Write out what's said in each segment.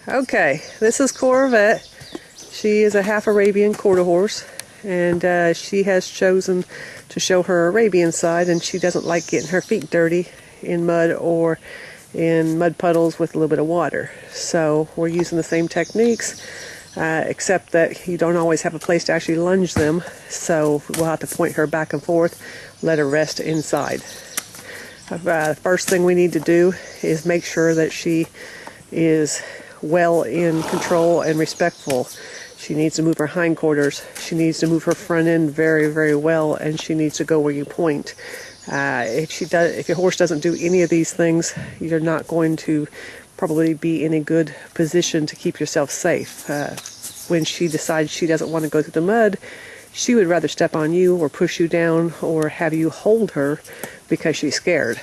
Okay, this is Corvette. She is a half Arabian quarter horse, and she has chosen to show her Arabian side, and she doesn't like getting her feet dirty in mud or in mud puddles with a little bit of water. So we're using the same techniques, except that you don't always have a place to actually lunge them, so we'll have to point her back and forth, let her rest inside. First thing we need to do is make sure that she is well in control and respectful. She needs to move her hindquarters. She needs to move her front end very, very well, and she needs to go where you point. If your horse doesn't do any of these things, you're not going to probably be in a good position to keep yourself safe. When she decides she doesn't want to go through the mud, she would rather step on you or push you down or have you hold her because she's scared.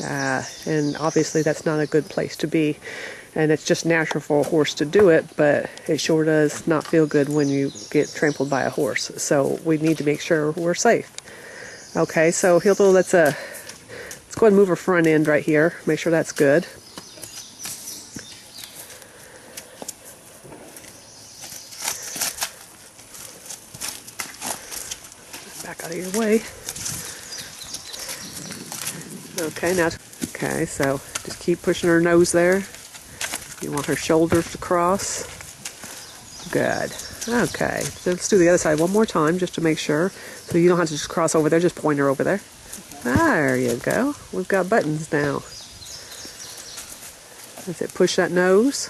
And obviously that's not a good place to be. And it's just natural for a horse to do it, but it sure does not feel good when you get trampled by a horse. So we need to make sure we're safe. Okay, so let's go ahead and move her front end right here. Make sure that's good. Back out of your way. Okay, so just keep pushing her nose there. You want her shoulders to cross. Good. Okay, so let's do the other side one more time just to make sure. So you don't have to just cross over there, just point her over there. There you go. We've got buttons now. That's it. Push that nose.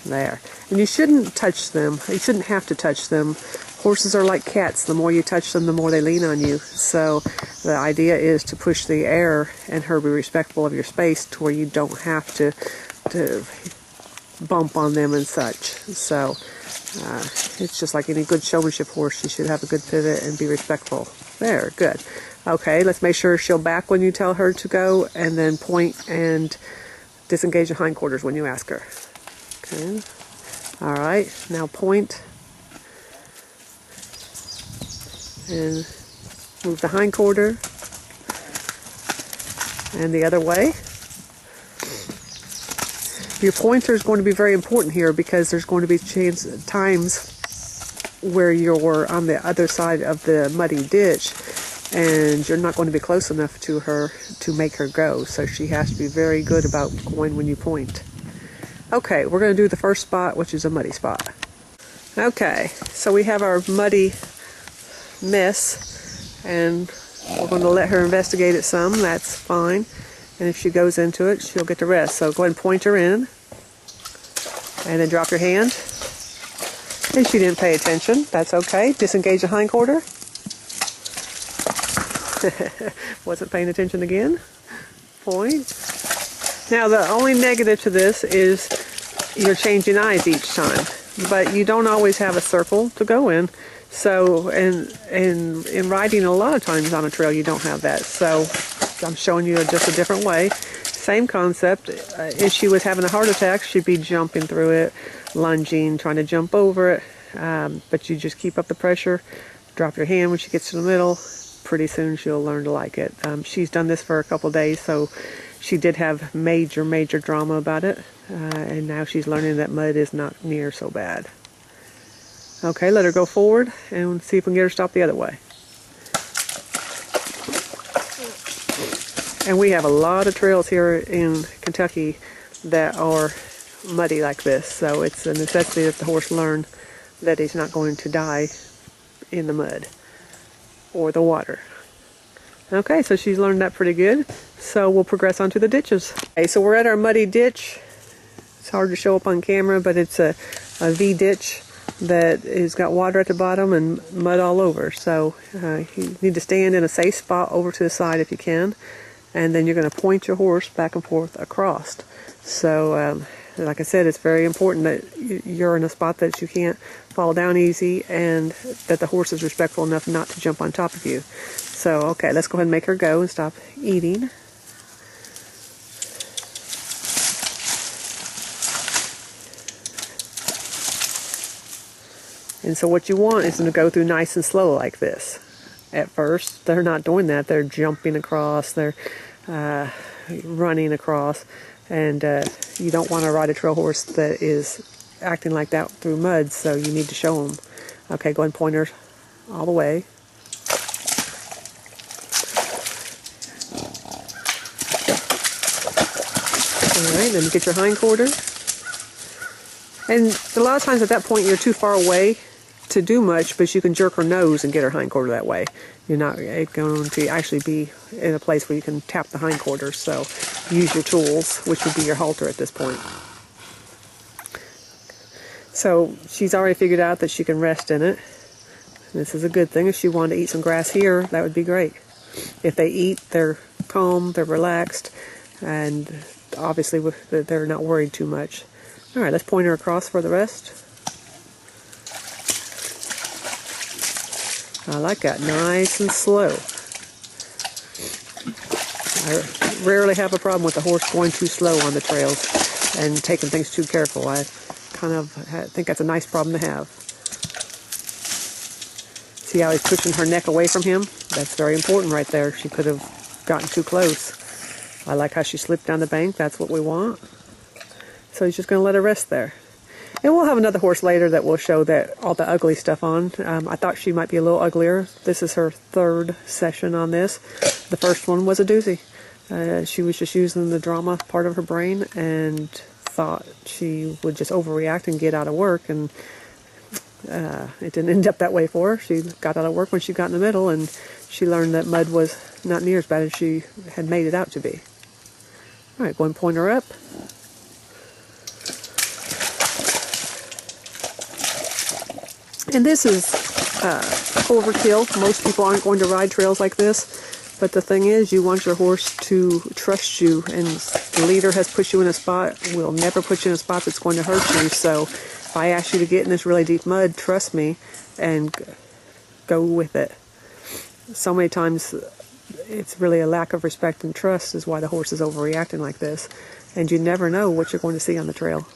There. And you shouldn't touch them. You shouldn't have to touch them. Horses are like cats. The more you touch them, the more they lean on you. So the idea is to push the air and her be respectful of your space to where you don't have to bump on them and such. So it's just like any good showmanship horse. You should have a good pivot and be respectful. There, good. Okay, let's make sure she'll back when you tell her to go, and then point and disengage the hindquarters when you ask her. Okay. All right, now point and move the hindquarter and the other way. Your pointer is going to be very important here because there's going to be times where you're on the other side of the muddy ditch and you're not going to be close enough to her to make her go. So she has to be very good about going when you point. Okay, we're going to do the first spot, which is a muddy spot. Okay, so we have our muddy mess, and we're going to let her investigate it some. That's fine. And if she goes into it, she'll get to rest. So go ahead and point her in, and then drop your hand. And she didn't pay attention. That's okay. Disengage the hindquarter. Wasn't paying attention again. Point. Now the only negative to this is you're changing eyes each time, but you don't always have a circle to go in. So in riding a lot of times on a trail you don't have that. So I'm showing you just a different way. Same concept. If she was having a heart attack, she'd be jumping through it, lunging, trying to jump over it. But you just keep up the pressure, drop your hand when she gets to the middle. Pretty soon she'll learn to like it. She's done this for a couple days, so she did have major drama about it. And now she's learning that mud is not near so bad. Okay, let her go forward and see if we can get her to stop the other way. And we have a lot of trails here in Kentucky that are muddy like this, so it's a necessity that the horse learn that he's not going to die in the mud or the water. Okay, so she's learned that pretty good, so we'll progress on to the ditches. Okay, so we're at our muddy ditch. It's hard to show up on camera, but it's a V ditch that has got water at the bottom and mud all over. So you need to stand in a safe spot over to the side if you can, and then you're going to point your horse back and forth across. So like I said, it's very important that you're in a spot that you can't fall down easy and that the horse is respectful enough not to jump on top of you. So okay, let's go ahead and make her go and stop eating. And so what you want is them to go through nice and slow like this. At first, they're not doing that. They're jumping across. They're running across, and you don't want to ride a trail horse that is acting like that through mud, so you need to show them. Okay, go ahead and point her all the way. Alright, then get your hindquarter. And a lot of times at that point you're too far away to do much, but you can jerk her nose and get her hindquarter that way. You're not going to actually be in a place where you can tap the hindquarters, so use your tools, which would be your halter at this point. So she's already figured out that she can rest in it. This is a good thing. If she wanted to eat some grass here, that would be great. If they eat, they're calm, they're relaxed, and obviously they're not worried too much. Alright, let's point her across for the rest. I like that. Nice and slow. I rarely have a problem with the horse going too slow on the trails and taking things too careful. I kind of think that's a nice problem to have. See how he's pushing her neck away from him? That's very important right there. She could have gotten too close. I like how she slipped down the bank. That's what we want. So he's just going to let her rest there. And we'll have another horse later that will show that all the ugly stuff on. I thought she might be a little uglier. This is her third session on this. The first one was a doozy. She was just using the drama part of her brain and thought she would just overreact and get out of work. And it didn't end up that way for her. She got out of work when she got in the middle, and she learned that mud was not near as bad as she had made it out to be. All right, go and point her up. And this is overkill. Most people aren't going to ride trails like this. But the thing is, you want your horse to trust you. And the leader has put you in a spot, will never put you in a spot that's going to hurt you. So if I ask you to get in this really deep mud, trust me and go with it. So many times it's really a lack of respect and trust is why the horse is overreacting like this. And you never know what you're going to see on the trail.